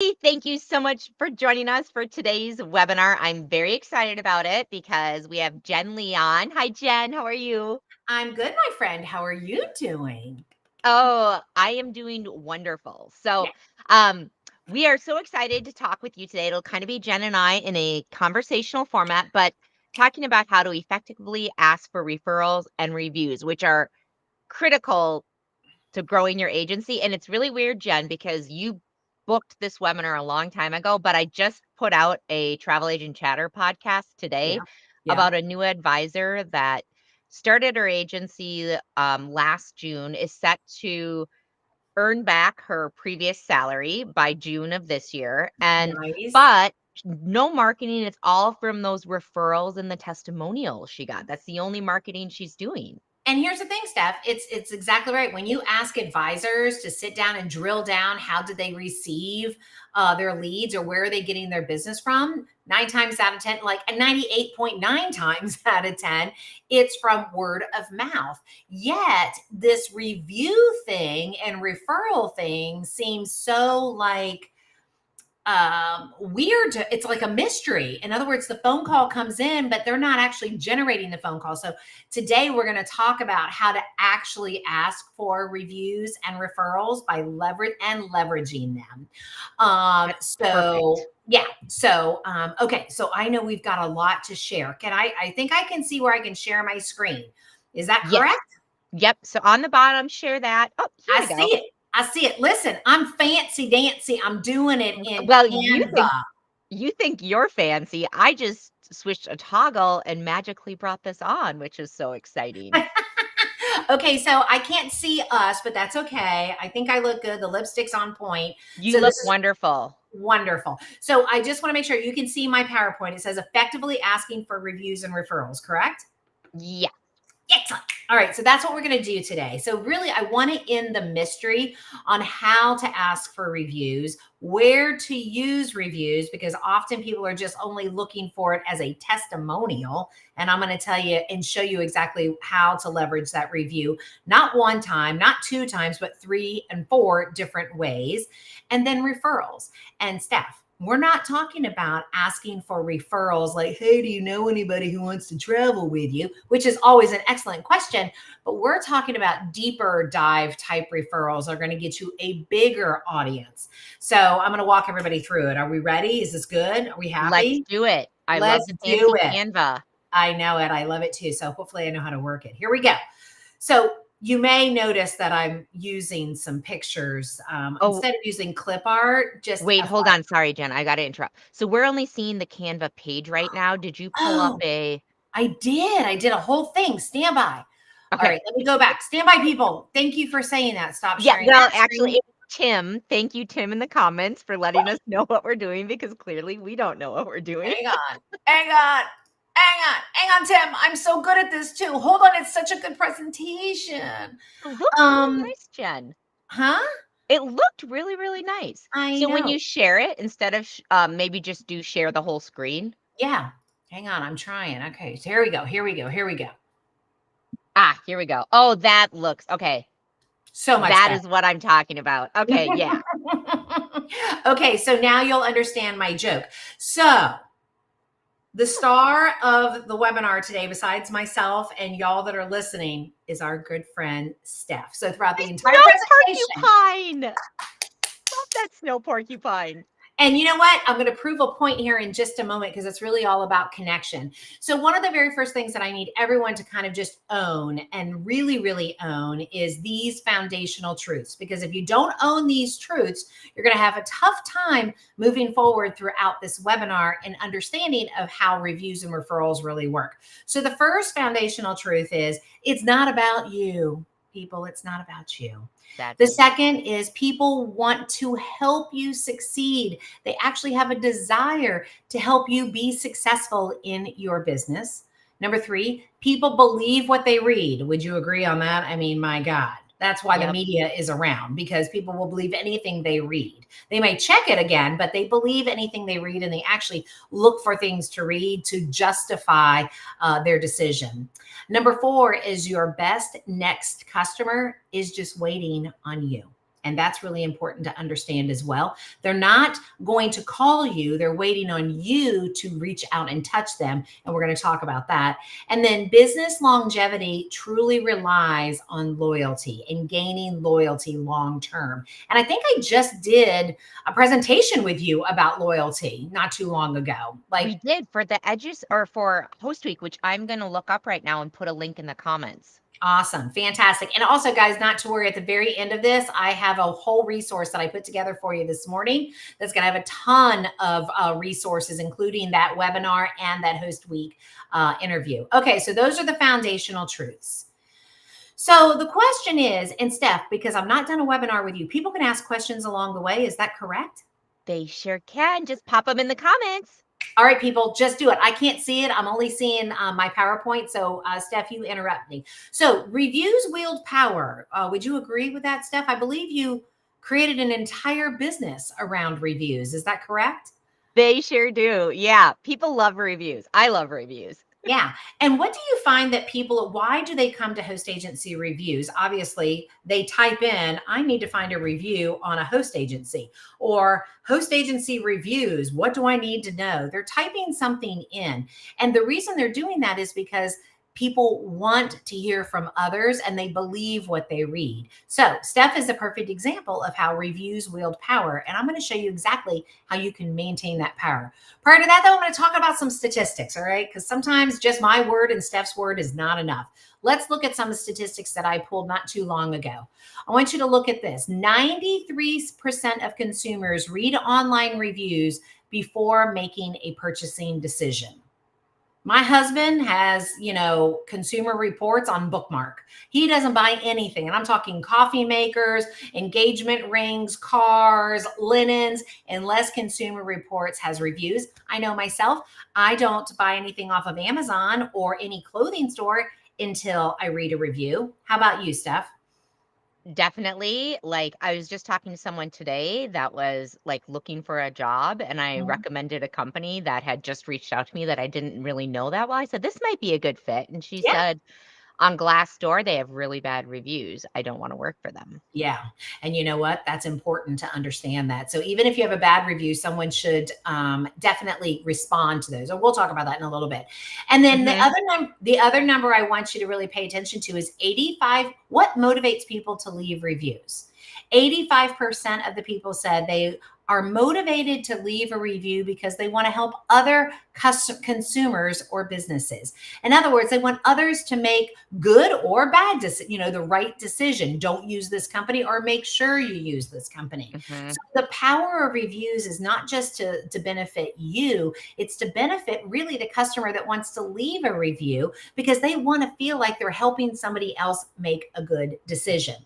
Thank you so much for joining us for today's webinar. I'm very excited about it because we have Jenn Lee on. Hi, Jen. How are you? I'm good, my friend. How are you doing? Oh, I am doing wonderful. Yeah. Um, we are so excited to talk with you today. It'll kind of be Jen and I in a conversational format, but talking about how to effectively ask for referrals and reviews, which are critical to growing your agency. And it's really weird, Jen, because you booked this webinar a long time ago, but I just put out a Travel Agent Chatter podcast today Yeah. Yeah. about a new advisor that started her agency last June, is set to earn back her previous salary by June of this year. Nice. But no marketing, it's all from those referrals and the testimonials she got. That's the only marketing she's doing. And here's the thing, Steph. It's exactly right. When you ask advisors to sit down and drill down, how did they receive their leads or where are they getting their business from? 9 times out of 10, like 98.9 times out of 10, it's from word of mouth. Yet this review thing and referral thing seems so like weird. It's like a mystery. In other words, the phone call comes in, but they're not actually generating the phone call. So today we're going to talk about how to actually ask for reviews and referrals by leveraging them. That's So perfect. yeah. Okay. So I know we've got a lot to share. I think I can see where I can share my screen. Is that Yes. correct? Yep. So on the bottom, share that. Oh, here I we see go. it. I see it. Listen, I'm fancy dancy. I'm doing it in Well, Canva. you think you're fancy. I just switched a toggle and magically brought this on, which is so exciting. Okay, so I can't see us, but that's okay. I think I look good. The lipstick's on point. You So this look is wonderful. wonderful. So I just want to make sure you can see my PowerPoint. It says effectively asking for reviews and referrals, correct? Yeah. Excellent. All right, so that's what we're going to do today. So really, I want to end the mystery on how to ask for reviews, where to use reviews, because often people are just only looking for it as a testimonial. And I'm going to tell you and show you exactly how to leverage that review, not one time, not 2 times, but 3 and 4 different ways. And then referrals and staff. We're not talking about asking for referrals like, hey, do you know anybody who wants to travel with you? Which is always an excellent question. But we're talking about deeper dive type referrals that are going to get you a bigger audience. So I'm going to walk everybody through it. Are we ready? Is this good? Are we Let's happy? do it. I love Let's the do fancy it. Canva. I know it. I love it too. So hopefully I know how to work it. Here we go. So you may notice that I'm using some pictures Oh, instead of using clip art. Just wait, a hold on. Sorry, Jen. I got to interrupt. So we're only seeing the Canva page right now. Did you pull up oh, a? I did. I did a whole thing. Stand by. All Okay. right, let me go back. Stand by, people. Thank you for saying that. Stop Yeah. sharing Well, that actually, screen. it's Tim. Thank you, Tim, in the comments for letting us know what we're doing because clearly we don't know what we're doing. Hang on. Hang on. Hang on. Hang on, Tim. I'm so good at this too. Hold on. It's such a good presentation. It looked really Um, nice, Jen. huh? It looked really, really nice. I So when know. you share it, instead of maybe just do share the whole screen. Yeah. Hang on. I'm trying. Okay. So here we go. Here we go. Here we go. Ah, here we go. Oh, that looks okay. So much That better. is what I'm talking about. Okay, yeah. Okay. So now you'll understand my joke. So the star of the webinar today, besides myself and y'all that are listening, is our good friend Steph. So throughout the entire Snow presentation, porcupine. Love that snow porcupine. and you know what? I'm going to prove a point here in just a moment because it's really all about connection. So, one of the very first things that I need everyone to kind of just own and really, really own is these foundational truths. Because if you don't own these truths, you're going to have a tough time moving forward throughout this webinar and understanding of how reviews and referrals really work. So, the first foundational truth is it's not about you, people. It's not about you. That's The it. second is people want to help you succeed. They actually have a desire to help you be successful in your business. Number 3, people believe what they read. Would you agree on that? I mean, my God. That's why the Yep. media is around because people will believe anything they read. They may check it again, but they believe anything they read and they actually look for things to read to justify their decision. Number 4 is your best next customer is just waiting on you. And that's really important to understand as well. They're not going to call you. They're waiting on you to reach out and touch them. And we're going to talk about that. And then business longevity truly relies on loyalty and gaining loyalty long term. And I think I just did a presentation with you about loyalty not too long ago. We did for the edges or for host week, which I'm going to look up right now and put a link in the comments. Awesome. Fantastic. And also, guys, not to worry, at the very end of this, I have a whole resource that I put together for you this morning that's going to have a ton of resources, including that webinar and that host week interview. Okay, so those are the foundational truths. So the question is, and Steph, because I've not done a webinar with you, people can ask questions along the way. Is that correct? They sure can. Just pop them in the comments. All right, people, just do it. I can't see it. I'm only seeing my PowerPoint. So, Steph, you interrupt me. So, reviews wield power. Would you agree with that, Steph? I believe you created an entire business around reviews. Is that correct? They sure do. Yeah. People love reviews. I love reviews. Yeah. And what do you find that people, why do they come to host agency reviews? Obviously, they type in, I need to find a review on a host agency, or host agency reviews. What do I need to know? They're typing something in. And the reason they're doing that is because people want to hear from others and they believe what they read. So Steph is a perfect example of how reviews wield power. And I'm going to show you exactly how you can maintain that power. Prior to that, though, I'm going to talk about some statistics, all right? Because sometimes just my word and Steph's word is not enough. Let's look at some statistics that I pulled not too long ago. I want you to look at this. 93% of consumers read online reviews before making a purchasing decision. My husband has, consumer reports on Bookmark. He doesn't buy anything. And I'm talking coffee makers, engagement rings, cars, linens, unless Consumer Reports has reviews. I know myself, I don't buy anything off of Amazon or any clothing store until I read a review. How about you, Steph? Definitely. Like, I was just talking to someone today that was like looking for a job, and I recommended a company that had just reached out to me that I didn't really know that well. I said, this might be a good fit. And she Yeah. said, on Glassdoor, they have really bad reviews. I don't want to work for them. Yeah. And you know what? That's important to understand that. So even if you have a bad review, someone should definitely respond to those. Or we'll talk about that in a little bit. And then the other number I want you to really pay attention to is 85. What motivates people to leave reviews? 85% of the people said they are motivated to leave a review because they want to help other consumers or businesses. In other words, they want others to make good or bad, the right decision. Don't use this company, or make sure you use this company. So the power of reviews is not just to benefit you, it's to benefit really the customer that wants to leave a review, because they want to feel like they're helping somebody else make a good decision.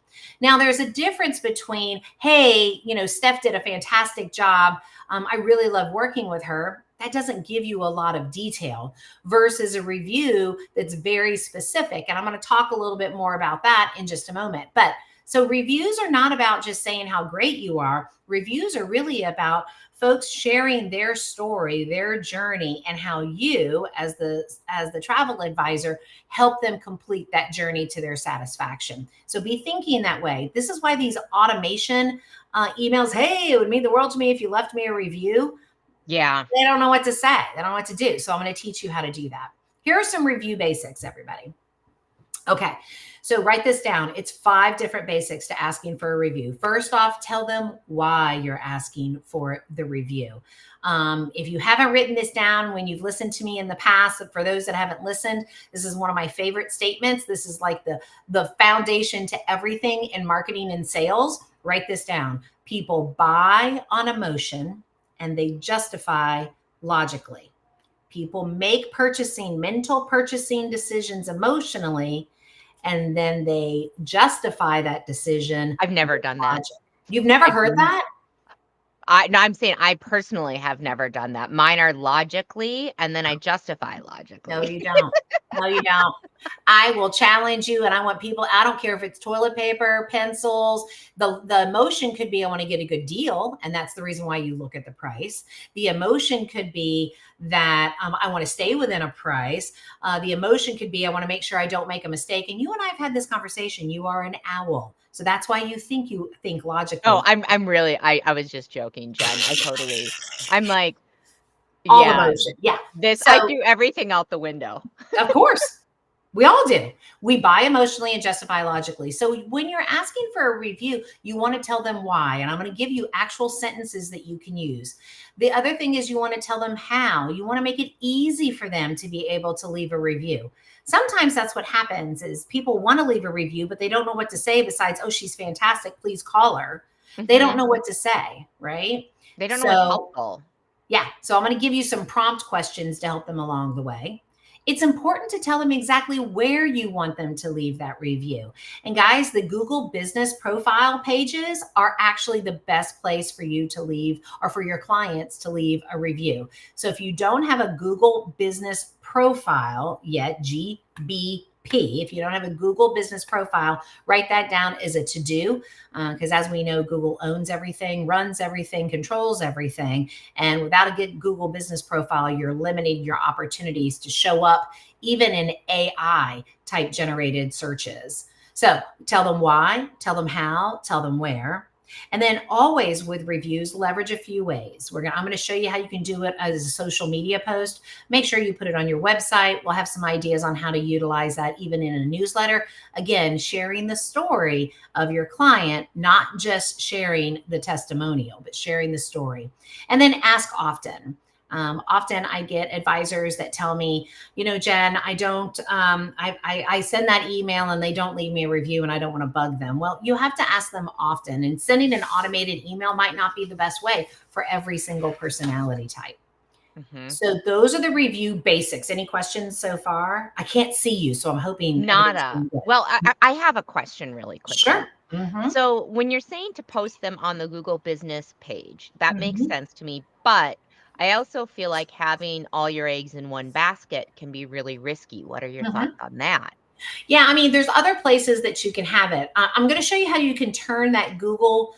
Now, there's a difference between, hey, Steph did a fantastic job. I really love working with her. That doesn't give you a lot of detail, versus a review that's very specific. And I'm going to talk a little bit more about that in just a moment. But so reviews are not about just saying how great you are. Reviews are really about folks sharing their story, their journey, and how you, as the travel advisor, help them complete that journey to their satisfaction. So be thinking that way. This is why these automation emails, hey, it would mean the world to me if you left me a review. Yeah. They don't know what to say. They don't know what to do. So I'm going to teach you how to do that. Here are some review basics, everybody. Okay. So write this down. It's 5 different basics to asking for a review. First off, tell them why you're asking for the review. If you haven't written this down when you've listened to me in the past, for those that haven't listened, this is one of my favorite statements. This is like the foundation to everything in marketing and sales. Write this down. People buy on emotion and they justify logically. People make mental purchasing decisions emotionally, and then they justify that decision. I've never done that. You've never heard that? I'm saying I personally have never done that. Mine are logically, and then I justify logically. No, you don't. No, you don't. I will challenge you, and I want people, I don't care if it's toilet paper, pencils. The emotion could be, I want to get a good deal, and that's the reason why you look at the price. The emotion could be that I want to stay within a price. The emotion could be, I want to make sure I don't make a mistake. And you and I have had this conversation. You are an owl. So that's why you think Oh, logically. I'm really I was just joking, Jen. I'm like, All yeah, emotion. Yeah. this I So threw everything out the window. of course. We all do. We buy emotionally and justify logically. So when you're asking for a review, you want to tell them why. And I'm going to give you actual sentences that you can use. The other thing is you want to tell them how. You want to make it easy for them to be able to leave a review. Sometimes that's what happens is people want to leave a review, but they don't know what to say besides, oh, she's fantastic. Please call her. They don't Mhm. know what to say, right? They don't know what's So helpful. yeah. So I'm going to give you some prompt questions to help them along the way. It's important to tell them exactly where you want them to leave that review. And guys, the Google business profile pages are actually the best place for you to leave or for your clients to leave a review. So if you don't have a Google business profile yet, GBP, if you don't have a Google business profile, write that down as a to do. Because as we know, Google owns everything, runs everything, controls everything. And without a good Google business profile, you're limiting your opportunities to show up even in AI type generated searches. So tell them why, tell them how, tell them where. And then always with reviews, leverage a few ways. I'm going to show you how you can do it as a social media post. Make sure you put it on your website. We'll have some ideas on how to utilize that even in a newsletter. Again, sharing the story of your client, not just sharing the testimonial, but sharing the story. And then ask often. Often I get advisors that tell me, Jen, I don't, I send that email and they don't leave me a review and I don't want to bug them. Well, you have to ask them often, and sending an automated email might not be the best way for every single personality type. Mhm. So those are the review basics. Any questions so far? I can't see you, so I'm hoping everything's Nada. going good. Well, I have a question really quickly. Sure. Mm-hmm. So when you're saying to post them on the Google business page, that makes Mm-hmm. sense to me. But I also feel like having all your eggs in one basket can be really risky. What are your thoughts Mm-hmm. on that? Yeah, I mean, there's other places that you can have it. I'm going to show you how you can turn that Google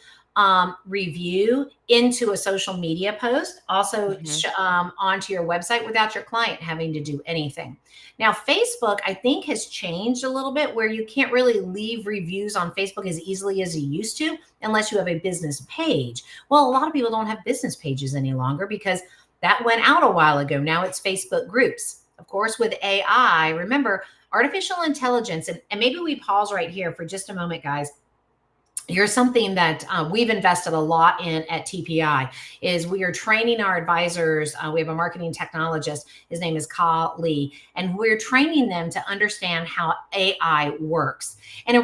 review into a social media post, also Hmm. onto your website without your client having to do anything. Now, Facebook, I think, has changed a little bit where you can't really leave reviews on Facebook as easily as you used to unless you have a business page. Well, a lot of people don't have business pages any longer because that went out a while ago. Now it's Facebook groups. Of course, with AI, remember, artificial intelligence, and maybe we pause right here for just a moment, guys. Here's something that we've invested a lot in at TPI is we are training our advisors. We have a marketing technologist. His name is Ka Lee, and we're training them to understand how AI works. And in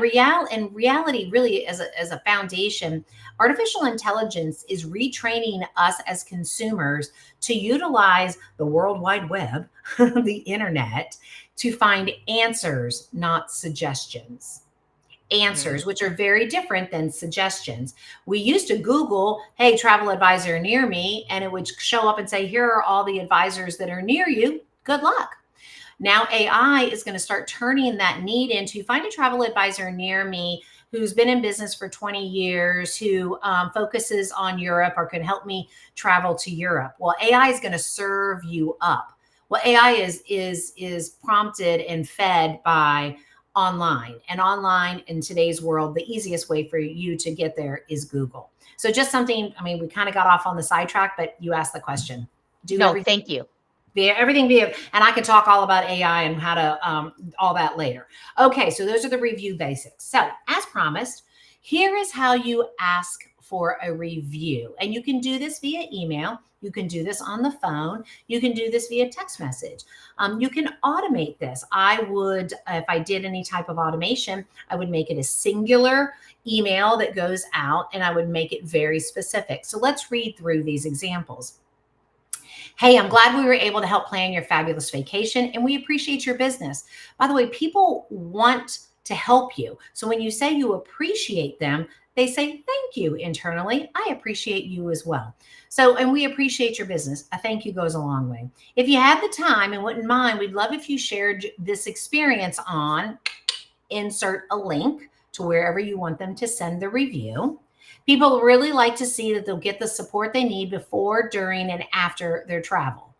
reality, really as a foundation, artificial intelligence is retraining us as consumers to utilize the World Wide Web, the internet, to find answers, not suggestions. Hmm. Answers, which are very different than suggestions. We used to Google, hey, travel advisor near me, and it would show up and say, here are all the advisors that are near you. Good luck. Now, AI is going to start turning that need into find a travel advisor near me who's been in business for 20 years, who focuses on Europe or can help me travel to Europe. Well, AI is going to serve you up. Well, AI is prompted and fed by online, and online in today's world, the easiest way for you to get there is Google. So just something, I mean, we kind of got off on the sidetrack, but you asked the question. Do No, everything thank you. via everything via, and I can talk all about AI and how to all that later. Okay, so those are the review basics. So as promised, here is how you ask for a review, and you can do this via email. You can do this on the phone. You can do this via text message. You can automate this. I would, if I did any type of automation, I would make it a singular email that goes out, and I would make it very specific. So let's read through these examples. Hey, I'm glad we were able to help plan your fabulous vacation, and we appreciate your business. By the way, people want to help you. So when you say you appreciate them, they say thank you internally. I appreciate you as well. So, and we appreciate your business. A thank you goes a long way. If you had the time and wouldn't mind, we'd love if you shared this experience on insert a link to wherever you want them to send the review. People really like to see that they'll get the support they need before, during, and after their travel.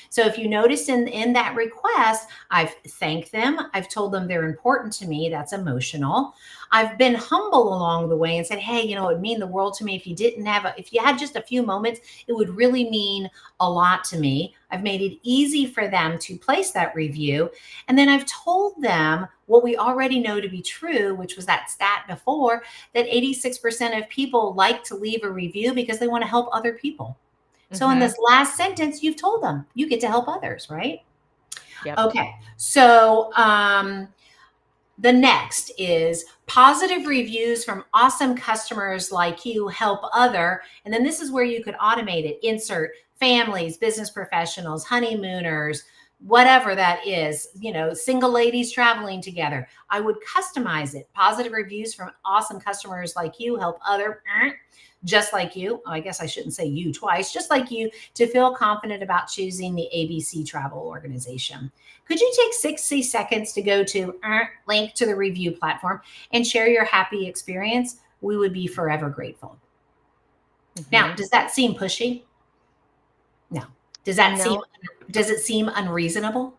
So if you notice in that request, I've thanked them. I've told them they're important to me. That's emotional. I've been humble along the way and said, hey, it would mean the world to me if you didn't have if you had just a few moments, it would really mean a lot to me. I've made it easy for them to place that review. And then I've told them what we already know to be true, which was that stat before, that 86% of people like to leave a review because they want to help other people. So in this last sentence, you've told them you get to help others, right? Yep. Okay. So the next is positive reviews from awesome customers like you help other. And then this is where you could automate it. Insert families, business professionals, honeymooners, whatever that is, single ladies traveling together. I would customize it. Positive reviews from awesome customers like you help other just like you. Oh, I guess I shouldn't say you twice, just like you, to feel confident about choosing the ABC travel organization. Could you take 60 seconds to go to link to the review platform and share your happy experience? We would be forever grateful. Now, does that seem pushy? No. Does it seem unreasonable?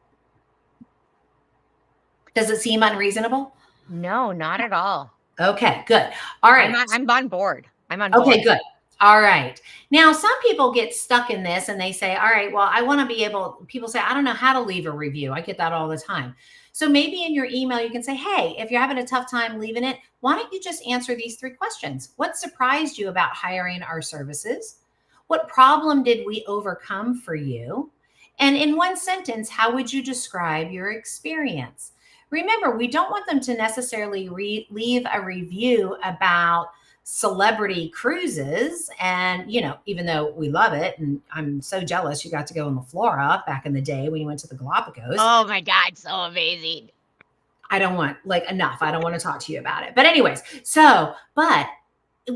Does it seem unreasonable? No, not at all. Okay, good. All right. I'm on board. I'm on board. Okay, good. All right. Now, some people get stuck in this and they say, all right, well, I want to be able, people say, I don't know how to leave a review. I get that all the time. So maybe in your email, you can say, hey, if you're having a tough time leaving it, why don't you just answer these 3 questions? What surprised you about hiring our services? What problem did we overcome for you? And in one sentence, how would you describe your experience? Remember, we don't want them to necessarily leave a review about celebrity cruises. And, even though we love it, and I'm so jealous you got to go on the Flora back in the day when you went to the Galapagos. Oh my God, so amazing. I don't want enough. I don't want to talk to you about it. But anyways, but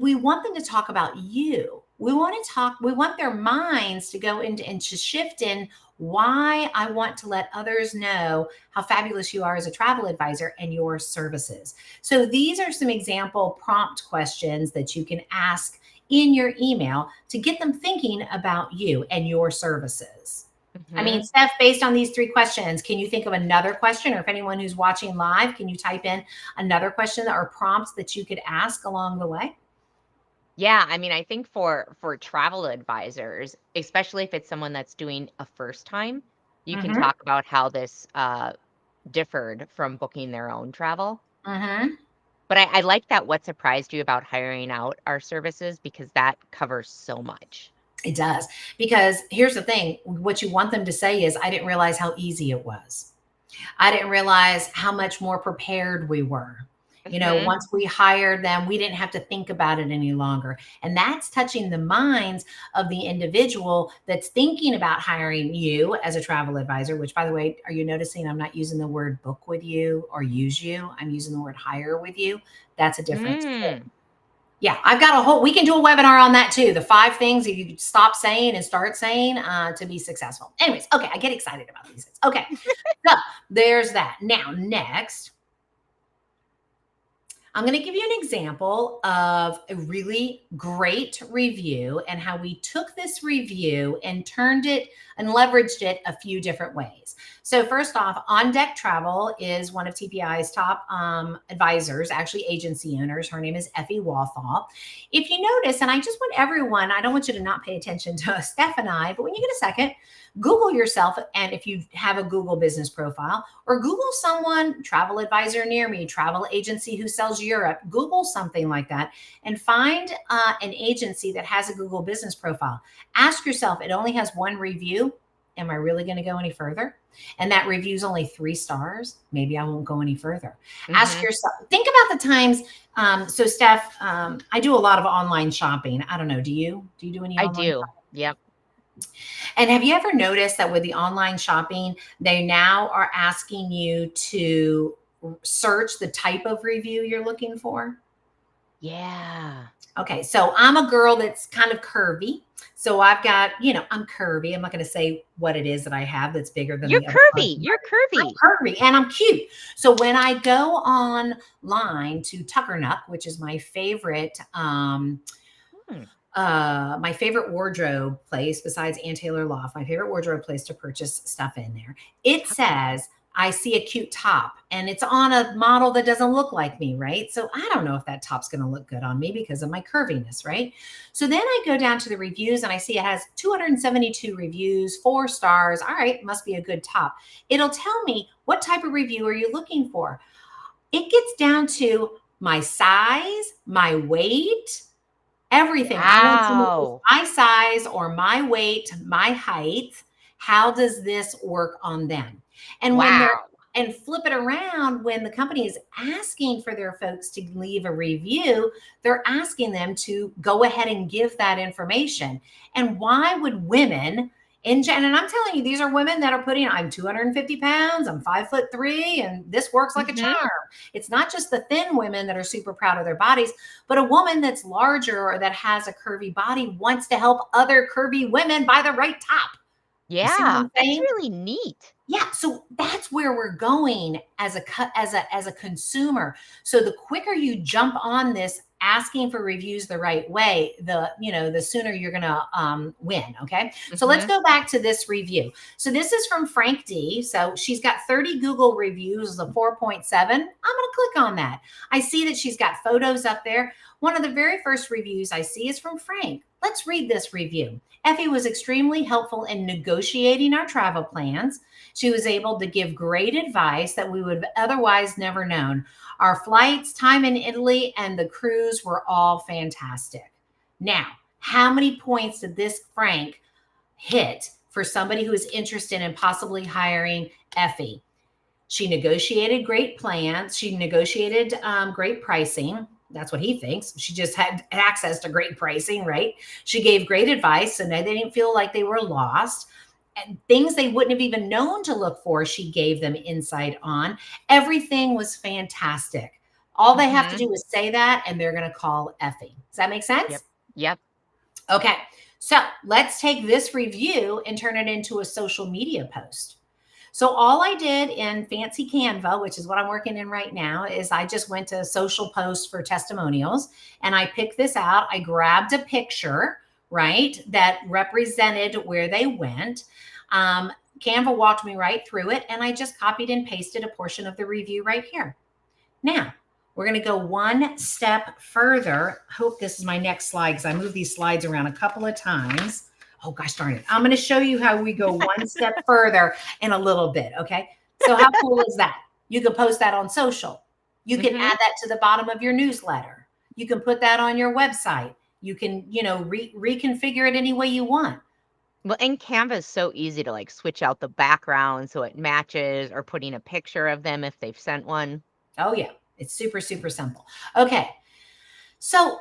we want them to talk about you. We want their minds to go into and to shift in why I want to let others know how fabulous you are as a travel advisor and your services. So these are some example prompt questions that you can ask in your email to get them thinking about you and your services. I mean, Steph, based on these 3 questions, can you think of another question? Or if anyone who's watching live, can you type in another question or prompts that you could ask along the way? Yeah, I mean, I think for travel advisors, especially if it's someone that's doing a first time, you can talk about how this differed from booking their own travel. But I like that what surprised you about hiring out our services, because that covers so much. It does. Because here's the thing, what you want them to say is, I didn't realize how easy it was. I didn't realize how much more prepared we were. Once we hired them, we didn't have to think about it any longer. And that's touching the minds of the individual that's thinking about hiring you as a travel advisor, which, by the way, are you noticing I'm not using the word book with you or use you? I'm using the word hire with you. That's a difference. Yeah, I've got we can do a webinar on that too. The 5 things that you stop saying and start saying to be successful. Anyways, okay, I get excited about these things. Okay, so there's that. Now, next, I'm going to give you an example of a really great review and how we took this review and turned it and leveraged it a few different ways. So first off, On Deck Travel is one of TPI's top advisors, actually agency owners. Her name is Effie Walthall. If you notice, and I just want everyone, I don't want you to not pay attention to Steph and I, but when you get a second, Google yourself, and if you have a Google business profile, or Google someone, travel advisor near me, travel agency who sells Europe, Google something like that, and find an agency that has a Google business profile. Ask yourself, it only has 1 review. Am I really going to go any further? And that review is only 3 stars. Maybe I won't go any further. Ask yourself, think about the times. So Steph, I do a lot of online shopping. I don't know. Do you do any? I do. Shopping? Yep. And have you ever noticed that with the online shopping, they now are asking you to search the type of review you're looking for? Yeah. Okay. So I'm a girl that's kind of curvy. So I've got, I'm curvy. I'm not going to say what it is that I have that's bigger than You're the curvy. You're curvy. I'm curvy and I'm cute. So when I go online to Tuckernuck, which is my favorite my favorite wardrobe place besides Ann Taylor Loft, my favorite wardrobe place to purchase stuff in there. It says, I see a cute top and it's on a model that doesn't look like me, right? So I don't know if that top's going to look good on me because of my curviness, right? So then I go down to the reviews and I see it has 272 reviews, 4 stars. All right, must be a good top. It'll tell me what type of review are you looking for. It gets down to my size, my weight, everything. I want to know Wow. my size or my weight, my height. How does this work on them? And when they're Wow. and flip it around when the company is asking for their folks to leave a review, they're asking them to go ahead and give that information. And why would women and I'm telling you, these are women that are putting, I'm 250 pounds, I'm 5'3", and this works like a Mhm. charm. It's not just the thin women that are super proud of their bodies, but a woman that's larger or that has a curvy body wants to help other curvy women buy the right top. You see what Yeah, I'm that's saying? really neat. Yeah, so that's where we're going as a consumer. So the quicker you jump on this asking for reviews the right way, the sooner you're going to win, okay? So let's Mhm. go back to this review. So this is from Frank D. So she's got 30 Google reviews, a 4.7. I'm going to click on that. I see that she's got photos up there. One of the very first reviews I see is from Frank. Let's read this review. Effie was extremely helpful in negotiating our travel plans. She was able to give great advice that we would have otherwise never known. Our flights, time in Italy, and the cruise were all fantastic. Now, how many points did this Frank hit for somebody who is interested in possibly hiring Effie? She negotiated great plans. She negotiated great pricing. That's what he thinks. She just had access to great pricing, right? She gave great advice, so they didn't feel like they were lost. And things they wouldn't have even known to look for, she gave them insight on. Everything was fantastic. All they have to Mhm. do is say that, and they're going to call Effie. Does that make Yep. sense? Yep. Okay. So let's take this review and turn it into a social media post. So all I did in fancy Canva, which is what I'm working in right now, is I just went to social posts for testimonials and I picked this out. I grabbed a picture, right, that represented where they went. Um, Canva walked me right through it and I just copied and pasted a portion of the review right here. Now, we're going to go one step further. Hope this is my next slide because I moved these slides around a couple of times. Oh, gosh darn it. I'm going to show you how we go one step further in a little bit. Okay. So, how cool is that? You can post that on social. You can Mhm. add that to the bottom of your newsletter. You can put that on your website. You can, reconfigure it any way you want. Well, and Canva is so easy to, like, switch out the background so it matches or putting a picture of them if they've sent one. Oh, yeah. It's super, super simple. Okay. So,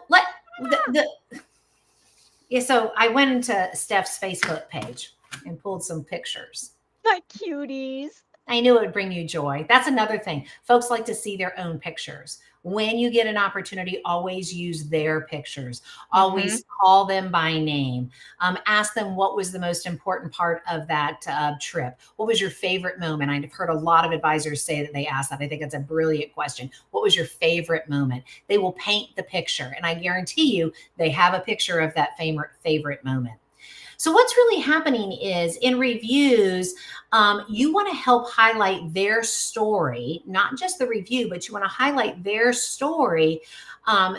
yeah, so I went into Steph's Facebook page and pulled some pictures. My cuties. I knew it would bring you joy. That's another thing. Folks like to see their own pictures. When you get an opportunity, always use their pictures. Mhm. Always call them by name. Ask them what was the most important part of that trip. What was your favorite moment? I've heard a lot of advisors say that they ask that. I think it's a brilliant question. What was your favorite moment? They will paint the picture, and I guarantee you they have a picture of that favorite moment. So, what's really happening is in reviews, you want to help highlight their story, not just the review, but you want to highlight their story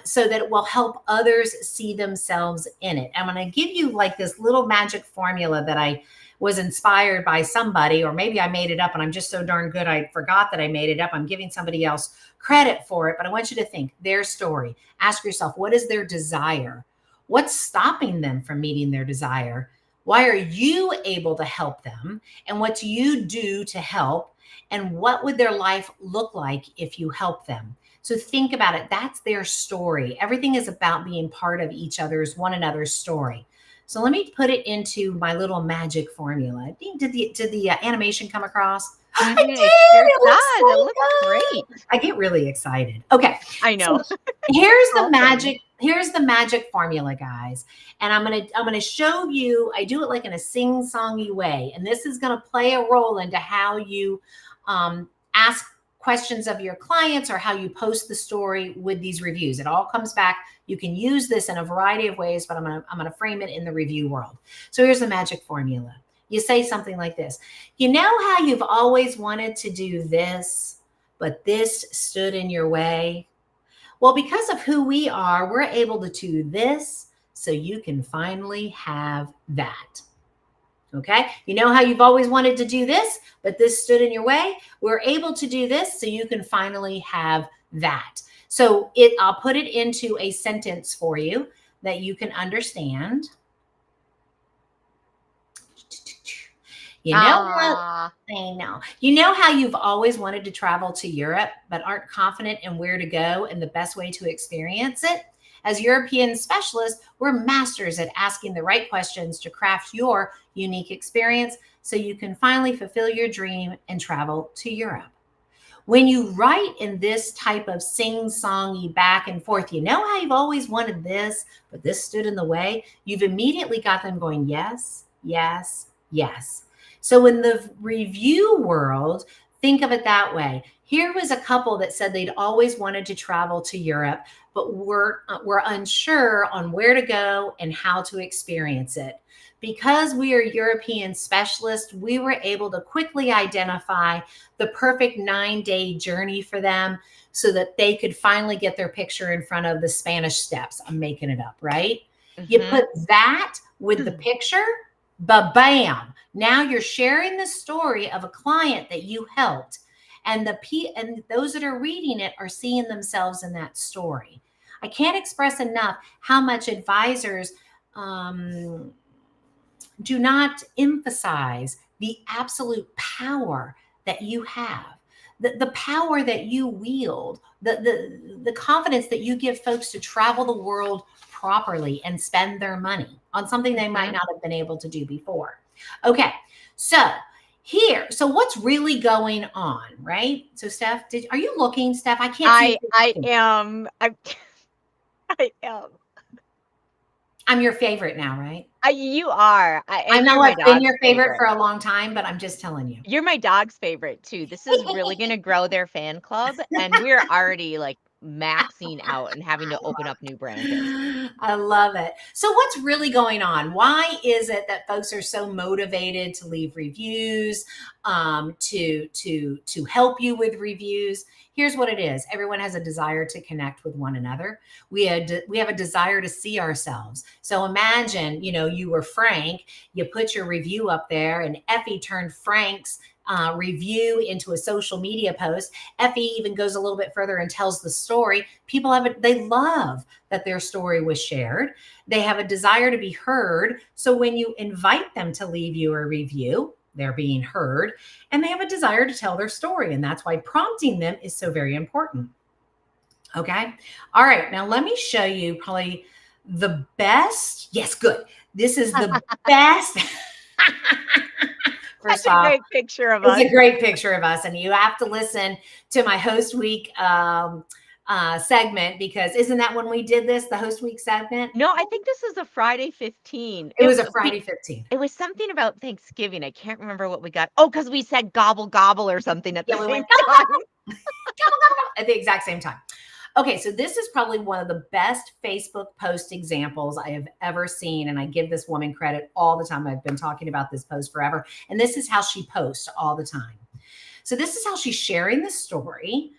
so that it will help others see themselves in it. I'm going to give you like this little magic formula that I was inspired by somebody, or maybe I made it up and I'm just so darn good I forgot that I made it up. I'm giving somebody else credit for it, but I want you to think their story. Ask yourself, what is their desire? What's stopping them from meeting their desire? Why are you able to help them? And what do you do to help? And what would their life look like if you help them? So think about it. That's their story. Everything is about being part of one another's story. So let me put it into my little magic formula. Did the animation come across? It Mhm, did. it sure It looks does, it so looks good. great. I get really excited. Okay. I So know. here's the Awesome. magic. Here's the magic formula, guys. And I'm gonna show you. I do it like in a sing-songy way, and this is gonna play a role into how you ask questions of your clients or how you post the story with these reviews. It all comes back. You can use this in a variety of ways, but I'm gonna frame it in the review world. So here's the magic formula. You say something like this. You know how you've always wanted to do this, but this stood in your way? Well, because of who we are, we're able to do this so you can finally have that. Okay. You know how you've always wanted to do this, but this stood in your way? We're able to do this so you can finally have that. So I'll put it into a sentence for you that you can understand. You know how, I know. You know how you've always wanted to travel to Europe, but aren't confident in where to go and the best way to experience it? As European specialists, we're masters at asking the right questions to craft your unique experience so you can finally fulfill your dream and travel to Europe. When you write in this type of sing-songy back and forth, you know how you've always wanted this, but this stood in the way? You've immediately got them going, yes, yes, yes. So in the review world, think of it that way. Here was a couple that said they'd always wanted to travel to Europe, but were unsure on where to go and how to experience it. Because we are European specialists, we were able to quickly identify the perfect 9-day journey for them so that they could finally get their picture in front of the Spanish Steps. I'm making it up, right? You put that with the picture, ba-bam. Now you're sharing the story of a client that you helped, and those that are reading it are seeing themselves in that story. I can't express enough how much advisors do not emphasize the absolute power that you have, the power that you wield, the confidence that you give folks to travel the world properly and spend their money on something they might not have been able to do before. Okay, so what's really going on, right? So Steph, are you looking, Steph? I can't see. I am. I am. I'm your favorite now, right? You are. I know I've been your favorite for a long time, but I'm just telling you. You're my dog's favorite too. This is really going to grow their fan club, and we're already like maxing out and having to open up new branches. I love it. So what's really going on? Why is it that folks are so motivated to leave reviews, to help you with reviews? Here's what it is. Everyone has a desire to connect with one another. We have a desire to see ourselves. So imagine, you were Frank, you put your review up there, and Effie turned Frank's review into a social media post. Effie even goes a little bit further and tells the story. People they love that their story was shared. They have a desire to be heard. So when you invite them to leave you a review, they're being heard, and they have a desire to tell their story. And that's why prompting them is so very important. Okay. All right. Now let me show you probably the best. Yes, good. This is the best. That's a great picture of us. It's a great picture of us. And you have to listen to my host week segment, because isn't that when we did this, the host week segment? No, I think this is a Friday 15. It was a Friday 15. It was something about Thanksgiving. I can't remember what we got. Oh, because we said gobble, gobble or something at the same time. Gobble, gobble, at the exact same time. Okay, so this is probably one of the best Facebook post examples I have ever seen. And I give this woman credit all the time. I've been talking about this post forever. And this is how she posts all the time. So this is how she's sharing the story,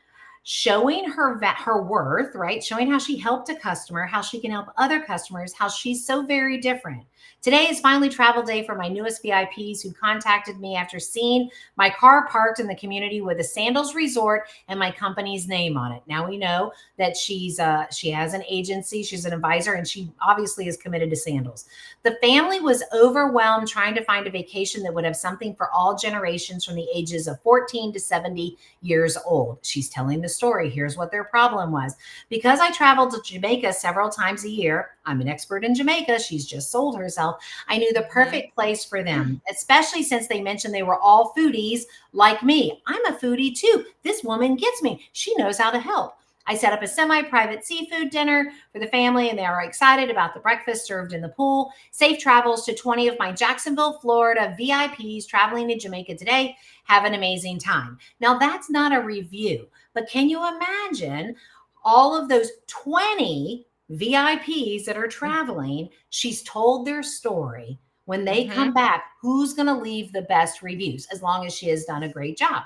showing her worth, right? Showing how she helped a customer, how she can help other customers, how she's so very different. Today is finally travel day for my newest VIPs who contacted me after seeing my car parked in the community with a Sandals Resort and my company's name on it. Now we know that she has an agency, she's an advisor, and she obviously is committed to sandals. The family was overwhelmed trying to find a vacation that would have something for all generations from the ages of 14 to 70 years old. She's telling the story. Here's what their problem was. Because I traveled to Jamaica several times a year, I'm an expert in Jamaica. She's just sold herself. I knew the perfect place for them, especially since they mentioned they were all foodies like me. I'm a foodie too. This woman gets me. She knows how to help. I set up a semi-private seafood dinner for the family, and they are excited about the breakfast served in the pool. Safe travels to 20 of my Jacksonville, Florida VIPs traveling to Jamaica today. Have an amazing time. Now, that's not a review, but can you imagine all of those 20 VIPs that are traveling? She's told their story. When they come back, who's going to leave the best reviews? As long as she has done a great job.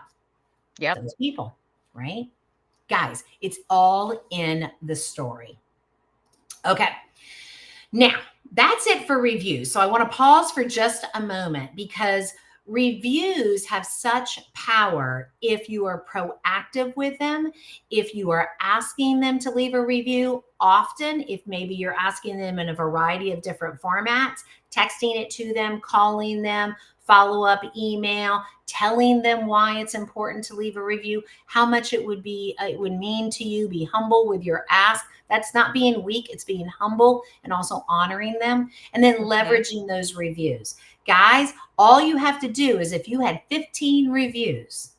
Yep. Those people, right? Guys, it's all in the story. Okay. Now, that's it for reviews. So I want to pause for just a moment because reviews have such power if you are proactive with them, if you are asking them to leave a review often, if maybe you're asking them in a variety of different formats, texting it to them, calling them, follow-up email, telling them why it's important to leave a review, how much it would mean to you. Be humble with your ask. That's not being weak, it's being humble and also honoring them, and then leveraging those reviews. Guys, all you have to do is if you had 15 reviews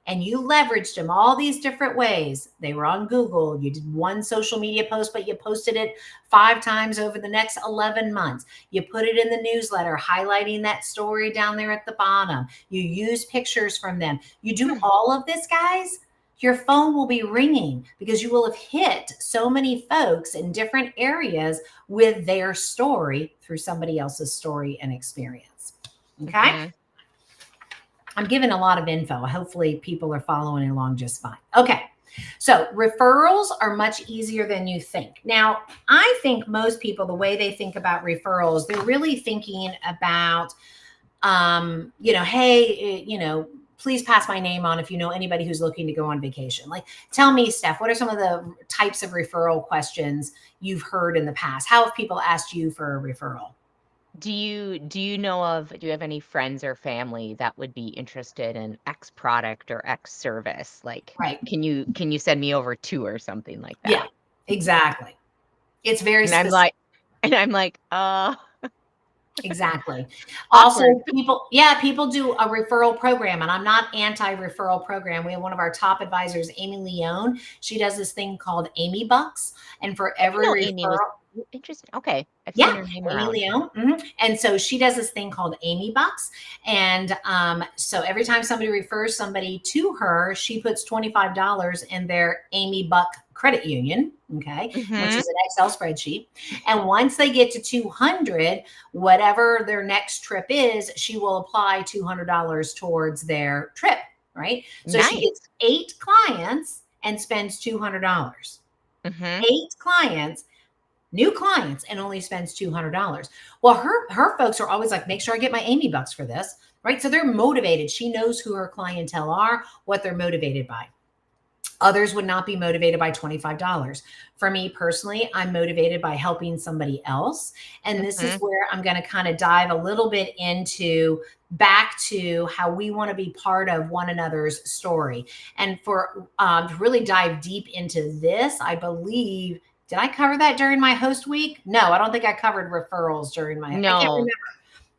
and you leveraged them all these different ways, they were on Google, you did one social media post, but you posted it 5 times over the next 11 months. You put it in the newsletter, highlighting that story down there at the bottom. You use pictures from them. You do all of this, guys, your phone will be ringing because you will have hit so many folks in different areas with their story through somebody else's story and experience. Okay. I'm giving a lot of info. Hopefully people are following along just fine. Okay. So referrals are much easier than you think. Now, I think most people, the way they think about referrals, they're really thinking about, hey, please pass my name on if you know anybody who's looking to go on vacation. Like, tell me, Steph, what are some of the types of referral questions you've heard in the past? How have people asked you for a referral? Do you have any friends or family that would be interested in X product or X service? Like, Right. can you send me over to or something like that? Yeah, exactly. It's very And specific. I'm like, Exactly. Also, awkward. people do a referral program, and I'm not anti-referral program. We have one of our top advisors, Amy Leone. She does this thing called Amy Bucks, and for I every know Amy was referral, interesting. Okay, I've seen yeah, her name Amy around. Leone. And so she does this thing called Amy Bucks. And so every time somebody refers somebody to her, she puts $25 in their Amy Buck credit union, okay, which is an Excel spreadsheet. And once they get to 200, whatever their next trip is, she will apply $200 towards their trip, right? So she Nice. gets 8 clients and spends $200. 8 clients, new clients, and only spends $200. Well, her folks are always like, make sure I get my Amy Bucks for this, right? So they're motivated. She knows who her clientele are, what they're motivated by. Others would not be motivated by $25. For me personally, I'm motivated by helping somebody else. And this is where I'm going to kind of dive a little bit into back to how we want to be part of one another's story. And for to really dive deep into this, I believe, did I cover that during my host week? No, I don't think I covered referrals during my, I can't No, remember.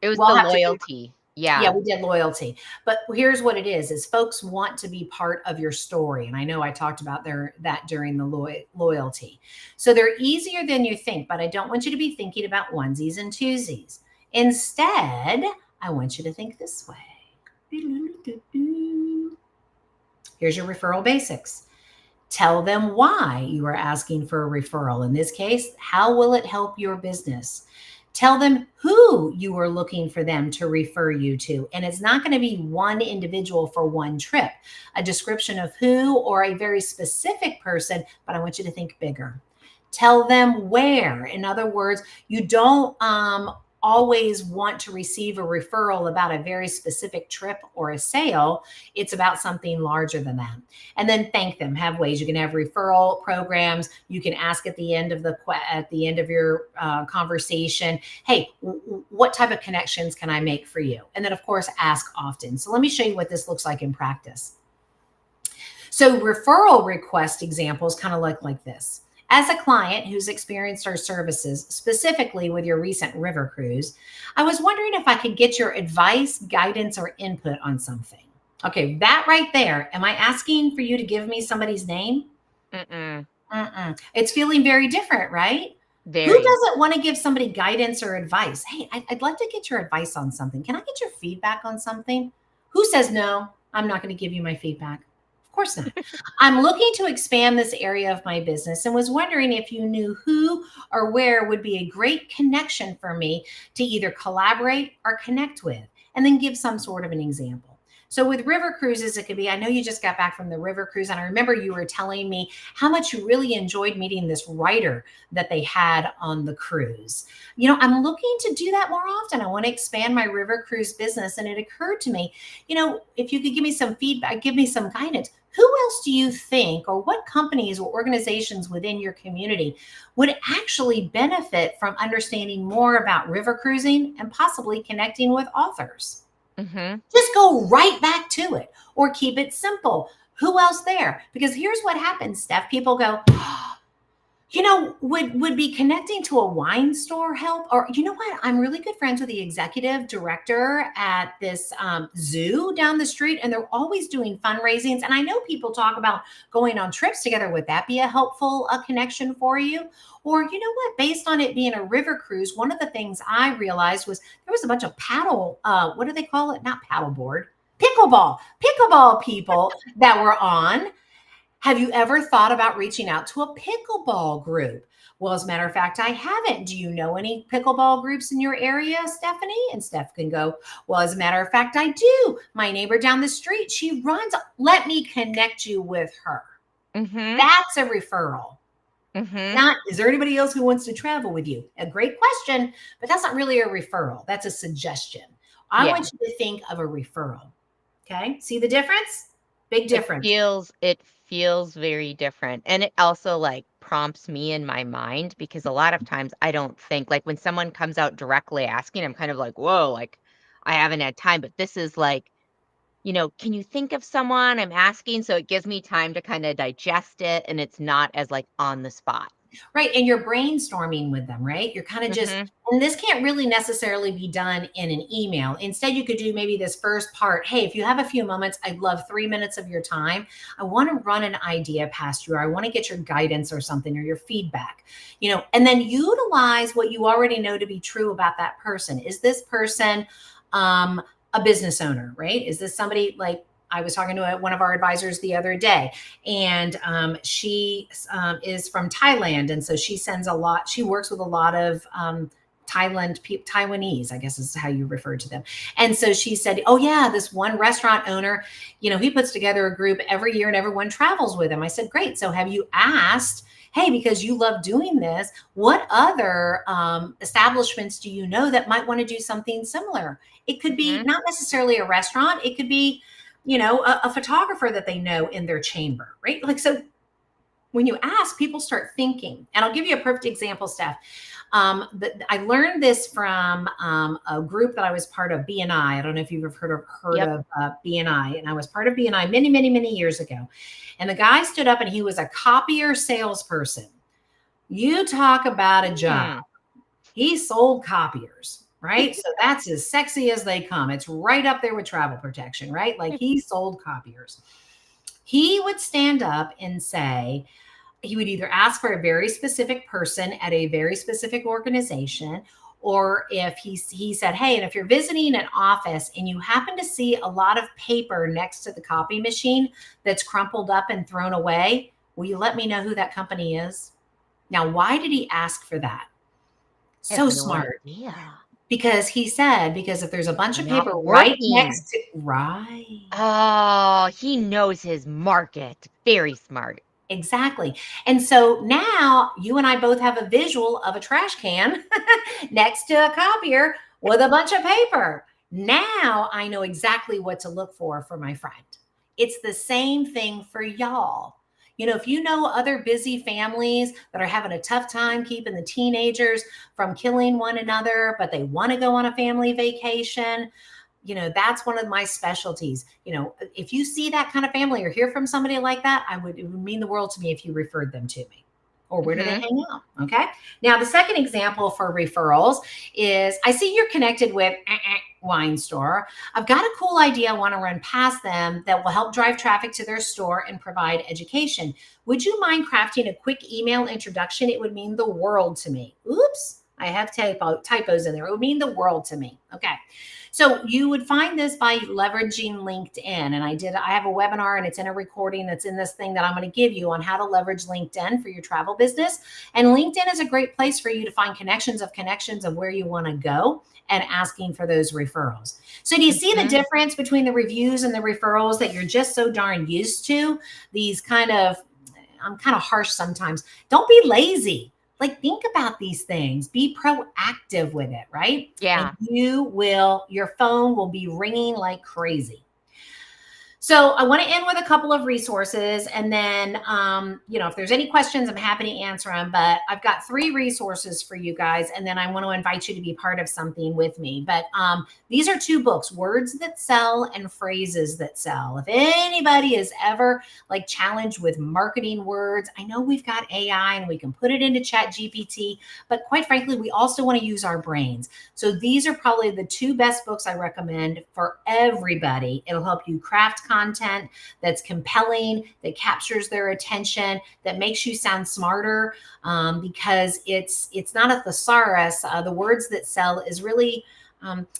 it was We'll the have to do. loyalty. Yeah, Yeah. we did loyalty. But here's what it is folks want to be part of your story. And I know I talked about that during the loyalty. So they're easier than you think, but I don't want you to be thinking about onesies and twosies. Instead, I want you to think this way. Here's your referral basics. Tell them why you are asking for a referral. In this case, how will it help your business? Tell them who you are looking for them to refer you to. And it's not going to be one individual for one trip, a description of who or a very specific person, but I want you to think bigger. Tell them where. In other words, you don't always want to receive a referral about a very specific trip or a sale. It's about something larger than that. And then thank them. Have ways. You can have referral programs. You can ask at the end of your conversation, hey, what type of connections can I make for you? And then of course, ask often. So let me show you what this looks like in practice. So referral request examples kind of look like this. As a client who's experienced our services, specifically with your recent river cruise, I was wondering if I could get your advice, guidance, or input on something. Okay, that right there. Am I asking for you to give me somebody's name? Mm-mm. It's feeling very different, right? Who Very. doesn't want to give somebody guidance or advice? Hey, I'd like to get your advice on something. Can I get your feedback on something? Who says no? I'm not going to give you my feedback. Of course not. I'm looking to expand this area of my business and was wondering if you knew who or where would be a great connection for me to either collaborate or connect with, and then give some sort of an example. So with river cruises, it could be, I know you just got back from the river cruise, and I remember you were telling me how much you really enjoyed meeting this writer that they had on the cruise. I'm looking to do that more often. I want to expand my river cruise business. And it occurred to me, if you could give me some feedback, give me some guidance. Who else do you think, or what companies or organizations within your community would actually benefit from understanding more about river cruising and possibly connecting with authors? Mm-hmm. Just go right back to it, or keep it simple. Who else there? Because here's what happens, Steph. People go, would be connecting to a wine store help? Or you know what? I'm really good friends with the executive director at this zoo down the street, and they're always doing fundraisings. And I know people talk about going on trips together. Would that be a helpful connection for you? Or you know what? Based on it being a river cruise, one of the things I realized was there was a bunch of paddle, what do they call it? Not paddleboard, pickleball people that were on. Have you ever thought about reaching out to a pickleball group? Well, as a matter of fact, I haven't. Do you know any pickleball groups in your area, Stephanie? And Steph can go, well, as a matter of fact, I do. My neighbor down the street, she runs. Let me connect you with her. Mm-hmm. That's a referral. Mm-hmm. Not, is there anybody else who wants to travel with you? A great question, but that's not really a referral. That's a suggestion. I Yeah. want you to think of a referral. Okay. See the difference? Big It difference. feels it feels very different, and it also, like, prompts me in my mind because a lot of times I don't think like, when someone comes out directly asking, I'm kind of like, "Whoa," like, I haven't had time, but this is like, "Can you think of someone?" I'm asking, so it gives me time to kinda digest it, and it's not as, like, on the spot. Right. And you're brainstorming with them, right? You're kind of just, Mhm. and this can't really necessarily be done in an email. Instead, you could do maybe this first part. Hey, if you have a few moments, I'd love 3 minutes of your time. I want to run an idea past you, or I want to get your guidance or something, or your feedback, and then utilize what you already know to be true about that person. Is this person um, a business owner, right? Is this somebody like, I was talking to one of our advisors the other day, and she is from Thailand, and so she sends a lot. She works with a lot of Taiwanese, I guess is how you refer to them. And so she said, "Oh yeah, this one restaurant owner, he puts together a group every year, and everyone travels with him." I said, "Great. So have you asked?" Hey, because you love doing this, what other establishments do you know that might want to do something similar? It could be Mhm. not necessarily a restaurant. It could be a photographer that they know in their chamber, right? Like, so when you ask, people start thinking. And I'll give you a perfect example, Steph. I learned this from a group that I was part of, BNI. I don't know if you've heard Yep. of BNI, and I was part of BNI many, many, many years ago. And the guy stood up, and he was a copier salesperson. You talk about a job. Mm. He sold copiers, right? So that's as sexy as they come. It's right up there with travel protection, right? Like, he sold copiers. He would stand up and say, he would either ask for a very specific person at a very specific organization, or if he said, hey, and if you're visiting an office and you happen to see a lot of paper next to the copy machine that's crumpled up and thrown away, will you let me know who that company is? Now, why did he ask for that? I have So no smart. idea. Because he said, because if there's a bunch I'm of not paper right working. next to, right, Oh, he knows his market. Very smart. exactly. And so now you and I both have a visual of a trash can next to a copier with a bunch of paper. Now I know exactly what to look for my friend. It's the same thing for y'all. If you know other busy families that are having a tough time keeping the teenagers from killing one another, but they want to go on a family vacation, that's one of my specialties. If you see that kind of family or hear from somebody like that, it would mean the world to me if you referred them to me. Or where do they Mhm. hang out? Okay. Now, the second example for referrals is, I see you're connected with wine store. I've got a cool idea I want to run past them that will help drive traffic to their store and provide education. Would you mind crafting a quick email introduction? It would mean the world to me. Oops, I have typos in there. It would mean the world to me. Okay. So you would find this by leveraging LinkedIn. And I have a webinar and it's in a recording that's in this thing that I'm going to give you on how to leverage LinkedIn for your travel business. And LinkedIn is a great place for you to find connections of where you want to go and asking for those referrals. So do you see the difference between the reviews and the referrals that you're just so darn used to? These kind of, I'm kind of harsh sometimes. Don't be lazy. Like, think about these things, be proactive with it, right? Yeah. And your phone will be ringing like crazy. So I want to end with a couple of resources, and then, if there's any questions, I'm happy to answer them, but I've got 3 resources for you guys. And then I want to invite you to be part of something with me. But these are 2 books, Words That Sell and Phrases That Sell. If anybody is ever like challenged with marketing words, I know we've got AI and we can put it into Chat GPT, but quite frankly, we also want to use our brains. So these are probably the 2 best books I recommend for everybody. It'll help you craft content that's compelling, that captures their attention, that makes you sound smarter, because it's not a thesaurus. The Words That Sell is really,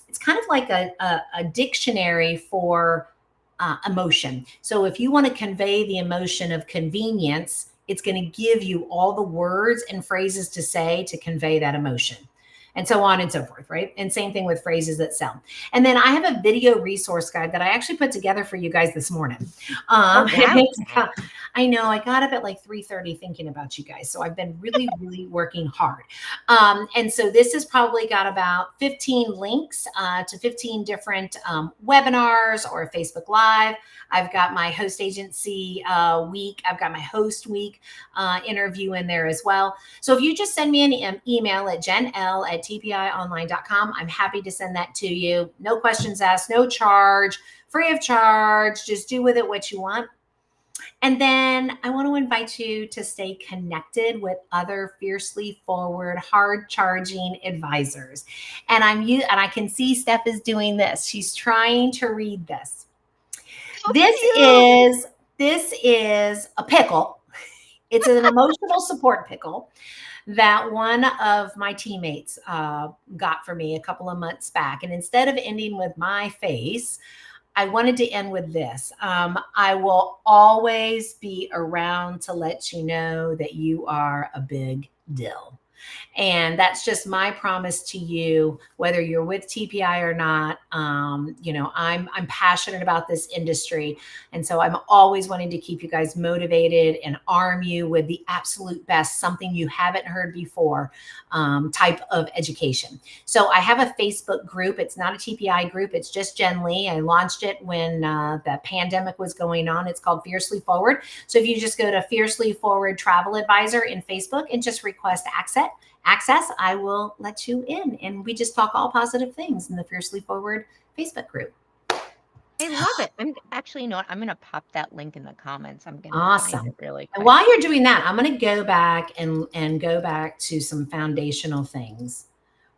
it's kind of like a dictionary for emotion. So if you want to convey the emotion of convenience, it's going to give you all the words and phrases to say to convey that emotion, and so on and so forth, right? And same thing with Phrases That Sell. And then I have a video resource guide that I actually put together for you guys this morning. Wow. I know I got up at like 3:30 thinking about you guys. So I've been really, really working hard. And so this has probably got about 15 links to 15 different webinars or Facebook Live. I've got my host agency week. I've got my host week interview in there as well. So if you just send me an email at jennl@tpionline.com, I'm happy to send that to you. No questions asked, no charge, free of charge. Just do with it what you want. And then I want to invite you to stay connected with other fiercely forward, hard charging advisors. And I can see Steph is doing this. She's trying to read this. This is a pickle. It's an emotional support pickle that one of my teammates got for me a couple of months back. And instead of ending with my face, I wanted to end with this. I will always be around to let you know that you are a big deal. And that's just my promise to you, whether you're with TPI or not. I'm passionate about this industry. And so I'm always wanting to keep you guys motivated and arm you with the absolute best, something you haven't heard before, type of education. So I have a Facebook group. It's not a TPI group. It's just Jenn Lee. I launched it when the pandemic was going on. It's called Fiercely Forward. So if you just go to Fiercely Forward Travel Advisor in Facebook and just request access, I will let you in. And we just talk all positive things in the Fiercely Forward Facebook group. I love it. I'm actually, you know what? I'm going to pop that link in the comments. I'm going to Awesome. find it really quick. And while you're doing that, I'm going to go back and go back to some foundational things.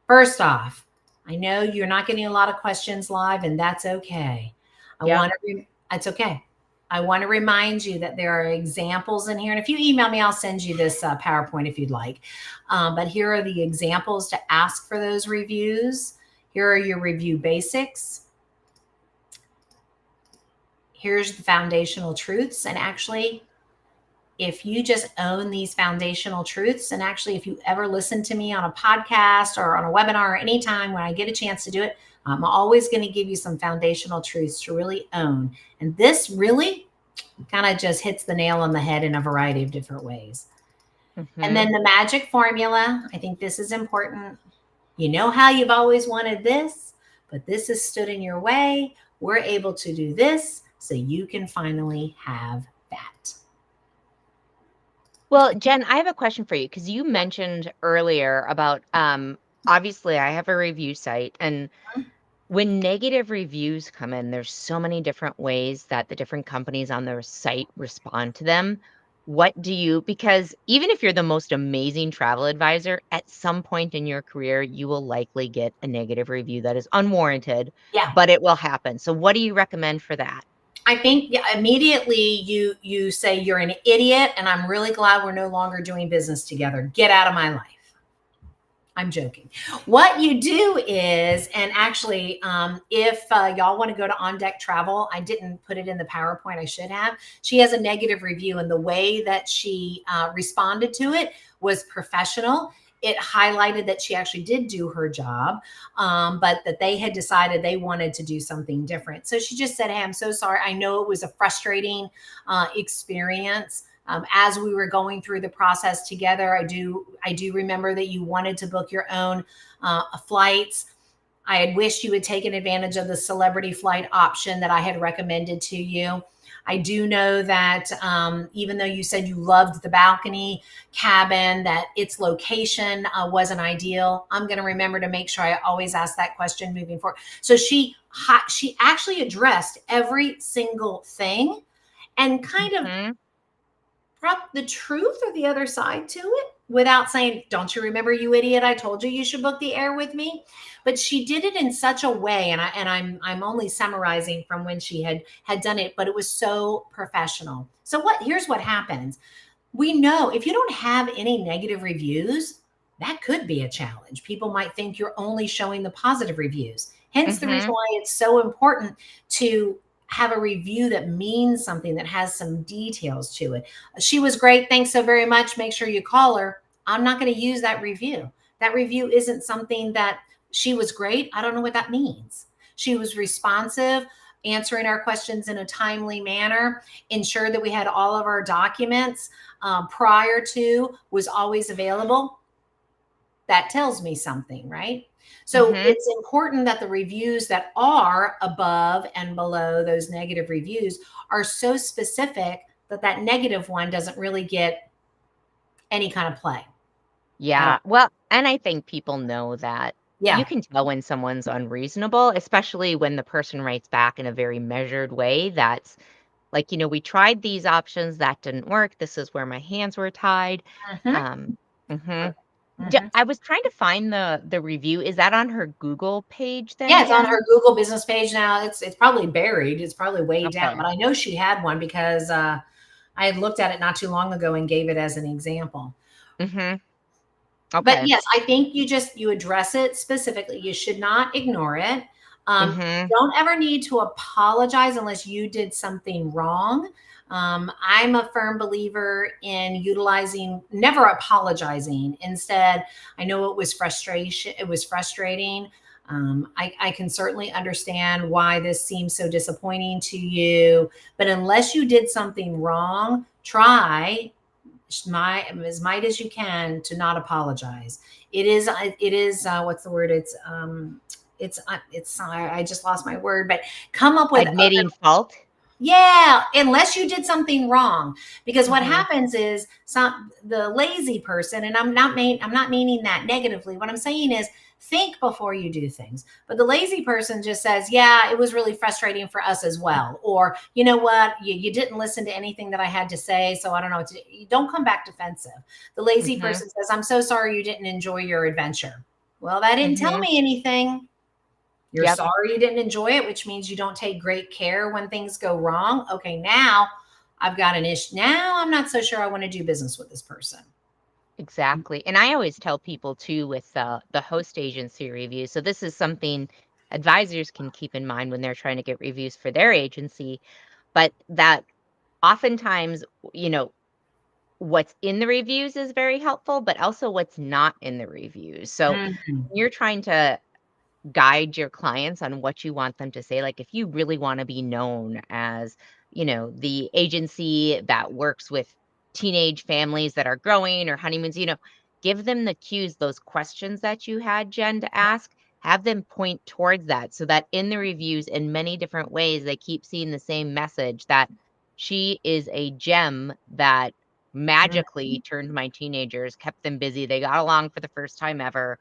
First off, I know you're not getting a lot of questions live, and that's okay. It's okay. I want to remind you that there are examples in here. And if you email me, I'll send you this PowerPoint if you'd like. But here are the examples to ask for those reviews. Here are your review basics. Here's the foundational truths. And actually, if you just own these foundational truths, and actually, if you ever listen to me on a podcast or on a webinar or anytime when I get a chance to do it, I'm always going to give you some foundational truths to really own. And this really kind of just hits the nail on the head in a variety of different ways. Mm-hmm. And then the magic formula, I think this is important. You know how you've always wanted this, but this has stood in your way. We're able to do this so you can finally have that. Well, Jenn, I have a question for you because you mentioned earlier about obviously I have a review site, and when negative reviews come in, there's so many different ways that the different companies on their site respond to them. because even if you're the most amazing travel advisor, at some point in your career, you will likely get a negative review that is unwarranted, Yeah. but it will happen. So what do you recommend for that? I think, yeah, immediately you say you're an idiot and I'm really glad we're no longer doing business together. Get out of my life. I'm joking. What you do is, and actually, if y'all want to go to On Deck Travel, I didn't put it in the PowerPoint. I should have. She has a negative review, and the way that she responded to it was professional. It highlighted that she actually did do her job, but that they had decided they wanted to do something different. So she just said, "Hey, I'm so sorry. I know it was a frustrating experience." As we were going through the process together, I do remember that you wanted to book your own flights. I had wished you had taken advantage of the celebrity flight option that I had recommended to you. I do know that even though you said you loved the balcony cabin, that its location wasn't ideal. I'm going to remember to make sure I always ask that question moving forward. So she actually addressed every single thing and kind of Mhm. brought the truth or the other side to it without saying, "Don't you remember, you idiot? I told you you should book the air with me." But she did it in such a way, and I'm only summarizing from when she had done it, but it was so professional. So here's what happens. We know if you don't have any negative reviews, that could be a challenge. People might think you're only showing the positive reviews. Hence the reason Mhm. why it's so important to have a review that means something, that has some details to it. "She was great. Thanks so very much. Make sure you call her." I'm not going to use that review. That review isn't something that "she was great." I don't know what that means. "She was responsive, answering our questions in a timely manner, ensured that we had all of our documents prior to, was always available." That tells me something, right? So Mhm. it's important that the reviews that are above and below those negative reviews are so specific that that negative one doesn't really get any kind of play at Yeah. all. Well, and I think people know that you Yeah. can tell when someone's unreasonable, especially when the person writes back in a very measured way that's like, we tried these options, that didn't work. This is where my hands were tied. Hmm. Um, mhm. Hmm. I was trying to find the review. Is that on her Google page Yeah, then, it's on Jen? her Google business page now. It's probably buried. It's probably way down, Okay. but I know she had one because I had looked at it not too long ago and gave it as an example. Mhm. But Okay. yes, I think you address it specifically. You should not ignore it. Mhm. Don't ever need to apologize unless you did something wrong. I'm a firm believer in utilizing, never apologizing. Instead, I know it was frustration. It was frustrating. I can certainly understand why this seems so disappointing to you. But unless you did something wrong, try as might as you can to not apologize. It is what's the word? I just lost my word, but come up with Admitting fault. yeah, unless you did something wrong. Because what Mhm. happens is the lazy person, and I'm not meaning that negatively. What I'm saying is think before you do things. But the lazy person just says, "Yeah, it was really frustrating for us as well." Or, "You know what? You didn't listen to anything that I had to say, so I don't know what to do." You don't come back defensive. The lazy Mhm. person says, "I'm so sorry you didn't enjoy your adventure." Well, that didn't tell Mhm. me anything. You're Yep. sorry you didn't enjoy it, which means you don't take great care when things go wrong. Okay, now I've got an issue. Now I'm not so sure I want to do business with this person. Exactly. And I always tell people too with the host agency review. So this is something advisors can keep in mind when they're trying to get reviews for their agency, but that oftentimes, you know, what's in the reviews is very helpful, but also what's not in the reviews. So Mhm. when you're trying to guide your clients on what you want them to say. Like if you really want to be known as, the agency that works with teenage families that are growing or honeymoons, give them the cues, those questions that you had, Jen, to ask, have them point towards that so that in the reviews, in many different ways, they keep seeing the same message that she is a gem that magically Mhm. turned my teenagers, kept them busy. They got along for the first time ever.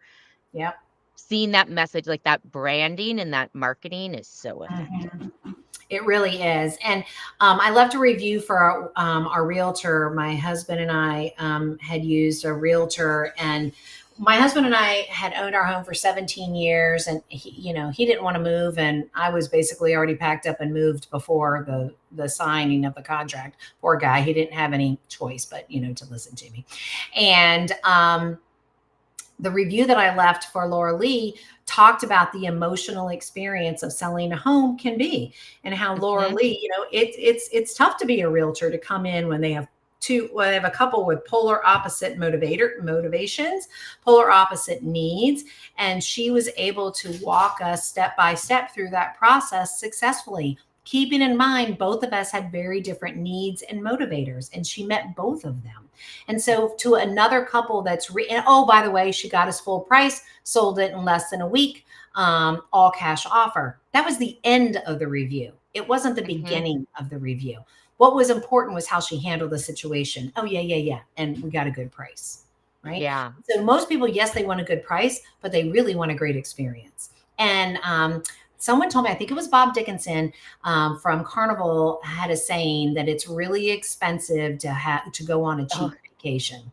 Yep. Seeing that message, like that branding and that marketing is so Mhm. effective. It really is. And I left a review for our realtor. My husband and I had used a realtor, and my husband and I had owned our home for 17 years, and he didn't want to move. And I was basically already packed up and moved before the signing of the contract. Poor guy. He didn't have any choice but, to listen to me. And, the review that I left for Laura Lee talked about the emotional experience of selling a home can be, and how Laura Mhm. Lee, it's tough to be a realtor, to come in when they have they have a couple with polar opposite motivations, polar opposite needs. And she was able to walk us step by step through that process successfully, keeping in mind both of us had very different needs and motivators, and she met both of them. And so to another couple and oh, by the way, she got us full price, sold it in less than a week, all cash offer. That was the end of the review. It wasn't the Mhm. beginning of the review. What was important was how she handled the situation. Oh, yeah, yeah, yeah. And we got a good price, right? Yeah. So most people, yes, they want a good price, but they really want a great experience. And someone told me, I think it was Bob Dickinson, from Carnival, had a saying that it's really expensive to go on a Oh, cheap vacation.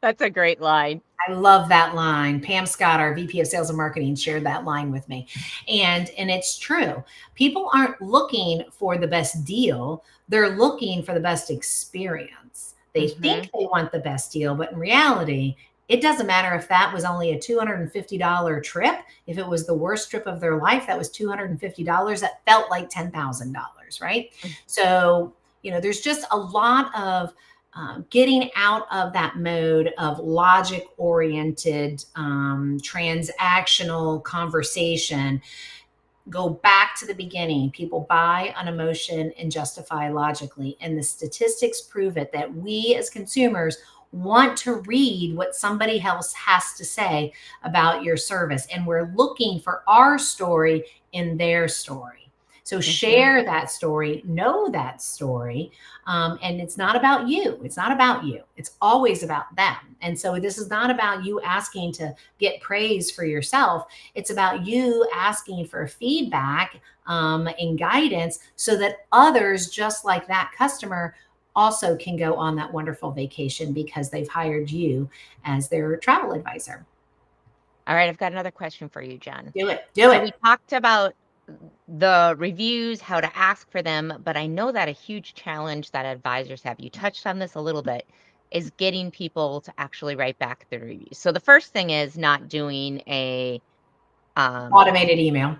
that's a great line. I love that line. Pam Scott, our VP of Sales and Marketing, shared that line with me. And it's true. People aren't looking for the best deal. They're looking for the best experience. They think Mhm. they want the best deal, but in reality, it doesn't matter if that was only a $250 trip. If it was the worst trip of their life, that was $250. That felt like $10,000, right? Mm. So, there's just a lot of getting out of that mode of logic oriented, transactional conversation. Go back to the beginning. People buy on emotion and justify logically. And the statistics prove it, that we as consumers want to read what somebody else has to say about your service. And we're looking for our story in their story. So Mhm. share that story, know that story. And it's not about you. It's not about you. It's always about them. And so this is not about you asking to get praise for yourself. It's about you asking for feedback, and guidance, so that others, just like that customer, also can go on that wonderful vacation because they've hired you as their travel advisor. All right, I've got another question for you, Jen. Do it. Do So it. we talked about the reviews, how to ask for them, but I know that a huge challenge that advisors have, you touched on this a little bit, is getting people to actually write back the reviews. So the first thing is not doing um Automated email.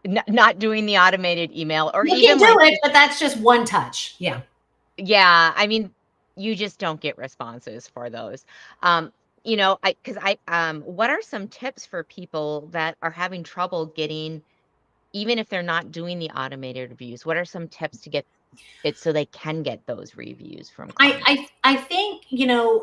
not doing the automated email, or You can even do like it, just, but that's just one touch. Yeah. yeah, I mean, you just don't get responses for those. Um, because what are some tips for people that are having trouble getting, even if they're not doing the automated reviews, what are some tips to get it so they can get those reviews from I, clients? I I think,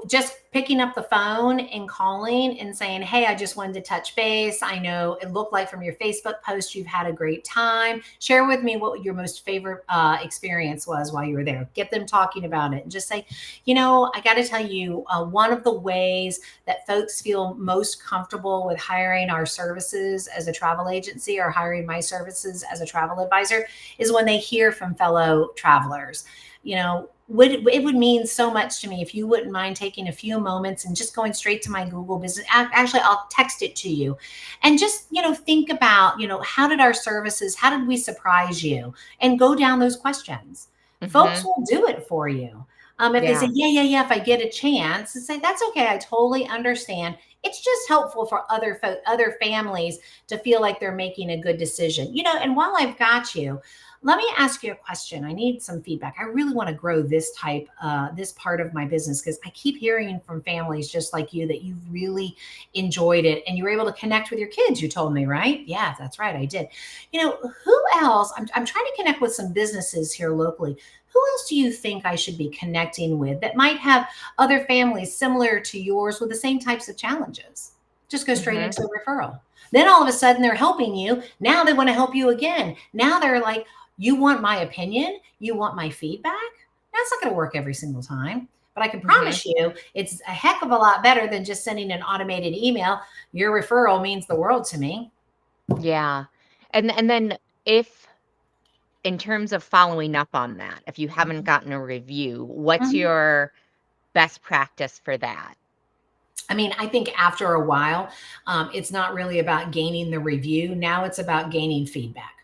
just picking up the phone and calling and saying, "Hey, I just wanted to touch base. I know it looked like from your Facebook post you've had a great time. Share with me what your most favorite experience was while you were there." Get them talking about it, and just say, I got to tell you, one of the ways that folks feel most comfortable with hiring our services as a travel agency, or hiring my services as a travel advisor, is when they hear from fellow travelers. It would mean so much to me if you wouldn't mind taking a few moments and just going straight to my Google business. Actually, I'll text it to you, and just, think about, how did our services, how did we surprise you, and go down those questions. Folks Mhm. will do it for you. If they say, Yeah. yeah, yeah, yeah, if I get a chance, to say, that's okay. I totally understand. It's just helpful for other families to feel like they're making a good decision. And while I've got you, let me ask you a question. I need some feedback. I really want to grow this part of my business, because I keep hearing from families just like you that you've really enjoyed it, and you were able to connect with your kids. You told me, right? Yeah, that's right. I did. Who else? I'm trying to connect with some businesses here locally. Who else do you think I should be connecting with that might have other families similar to yours with the same types of challenges? Just go straight Mhm. into a referral. Then all of a sudden they're helping you. Now they want to help you again. Now they're like, you want my opinion? You want my feedback? That's not going to work every single time. But I can Mhm. promise you it's a heck of a lot better than just sending an automated email. Your referral means the world to me. Yeah. And then if in terms of following up on that, if you haven't gotten a review, what's Mhm. your best practice for that? I mean, I think after a while, it's not really about gaining the review. Now it's about gaining feedback.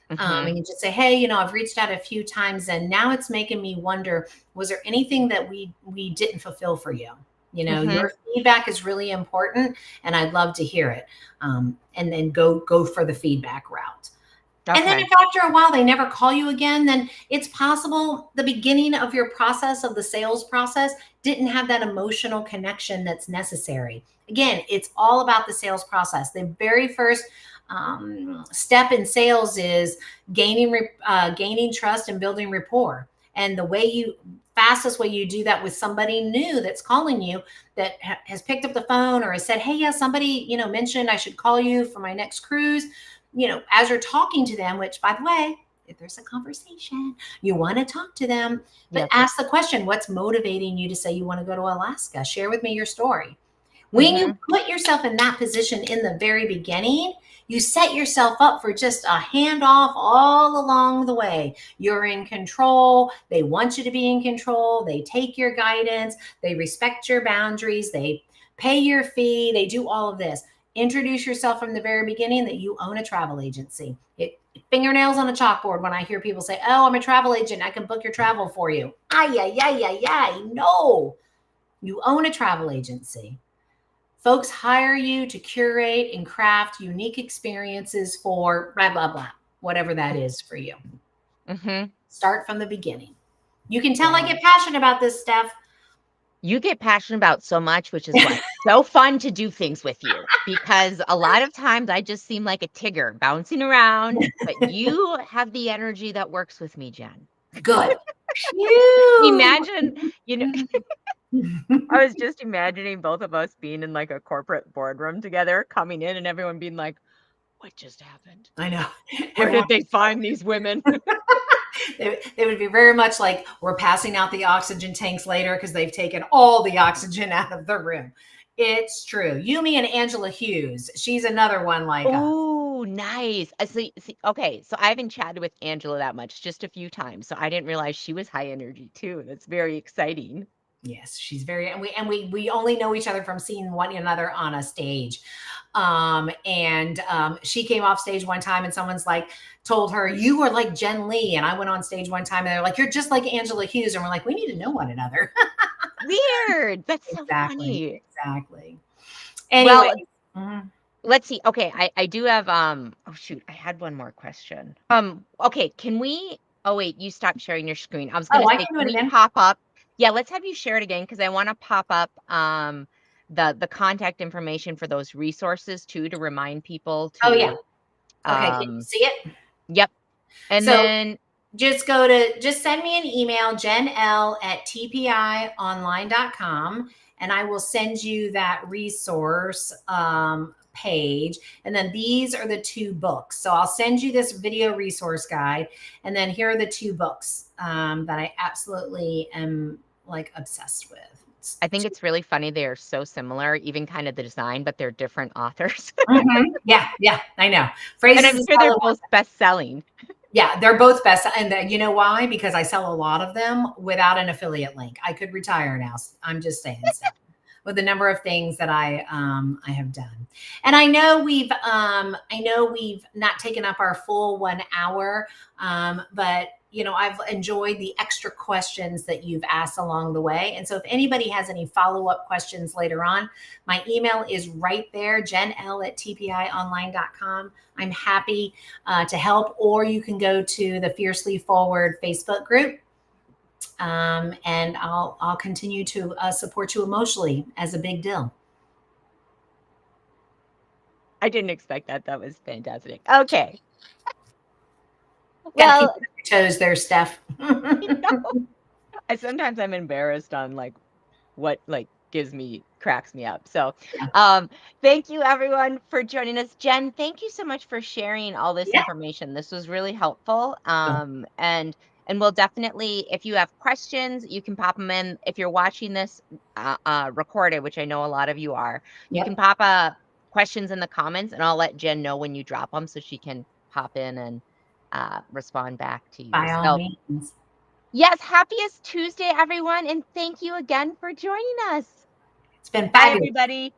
Mhm. And you just say, hey, I've reached out a few times and now it's making me wonder, was there anything that we didn't fulfill for you? Mhm. Your feedback is really important and I'd love to hear it. And then go for the feedback route. And then Okay. if after a while they never call you again, then it's possible the beginning of your process of the sales process didn't have that emotional connection that's necessary. Again, it's all about the sales process. The very first step in sales is gaining trust and building rapport. And the fastest way you do that with somebody new that's calling you that has picked up the phone or has said, hey, yeah, somebody mentioned I should call you for my next cruise, as you're talking to them, which by the way, if there's a conversation, you want to talk to them, but Yep. ask the question, what's motivating you to say you want to go to Alaska? Share with me your story. When you Mhm. put yourself in that position in the very beginning, you set yourself up for just a handoff all along the way. You're in control. They want you to be in control. They take your guidance. They respect your boundaries. They pay your fee. They do all of this. Introduce yourself from the very beginning that you own a travel agency. Fingernails on a chalkboard when I hear people say, oh, I'm a travel agent. I can book your travel for you. Ay, ay, ay, ay, ay. No, you own a travel agency. Folks hire you to curate and craft unique experiences for blah, blah, blah, whatever that is for you. Mhm. Start from the beginning. You can tell I Yeah. get passionate about this stuff. You get passionate about so much, which is why it's so fun to do things with you, because a lot of times I just seem like a Tigger bouncing around, but you have the energy that works with me, Jen. Good. Phew. Imagine, you know, I was just imagining both of us being in like a corporate boardroom together, coming in and everyone being like, "What just happened? I know. Where Everyone did they find these women?" they would be very much like we're passing out the oxygen tanks later because they've taken all the oxygen out of the room. It's true. Yumi and Angela Hughes. She's another one like us. Oh, nice. See, okay, so I haven't chatted with Angela that much, just a few times, so I didn't realize she was high energy too. That's very exciting. Yes, she's very, and we only know each other from seeing one another on a stage. And she came off stage one time and someone's like told her, you are like Jenn Lee. And I went on stage one time and they're like, you're just like Angela Hughes. And we're like, we need to know one another. Weird. That's so Exactly. funny. Exactly. Anyway. Well, Mhm. let's see. Okay, I do have oh shoot, I had one more question. Okay, can we oh wait, you stopped sharing your screen. I was Oh, gonna I say, can do can it we again. pop up? Yeah, let's have you share it again because I want to pop up the contact information for those resources too to remind people Oh, yeah. to Okay. Can you um see it? yep. And So then just send me an email, jennl@tpionline.com, and I will send you that resource page. And then these are the two books. So I'll send you this video resource guide. And then here are the two books that I absolutely am like obsessed with. I think it's really funny they are so similar, even kind of the design, but they're different authors. Yeah, yeah, I know. And Phrases I'm to sure sell they're at once. both best selling. Yeah, they're both best. And you know why? Because I sell a lot of them without an affiliate link. I could retire now. I'm just saying, Steph, with the number of things that I have done. And I know we've not taken up our full 1 hour, but I've enjoyed the extra questions that you've asked along the way. And so if anybody has any follow-up questions later on, my email is right there, jennl@tpionline.com. I'm happy to help, or you can go to the Fiercely Forward Facebook group, and I'll continue to support you emotionally as a big deal. I didn't expect that. That was fantastic. Okay. Got to keep Well, you on your toes there, Steph. you know, I sometimes I'm embarrassed on like what like cracks me up. So, Yeah, um, thank you everyone for joining us. Jen, thank you so much for sharing all this yeah. information. This was really helpful. Oh, And we'll definitely, if you have questions, you can pop them in. If you're watching this recorded, which I know a lot of you are, you can yep. pop questions in the comments, and I'll let Jen know when you drop them so she can pop in respond back to you. By all So, means. yes, happiest Tuesday, everyone. And thank you again for joining us. It's been Bye, fabulous. everybody.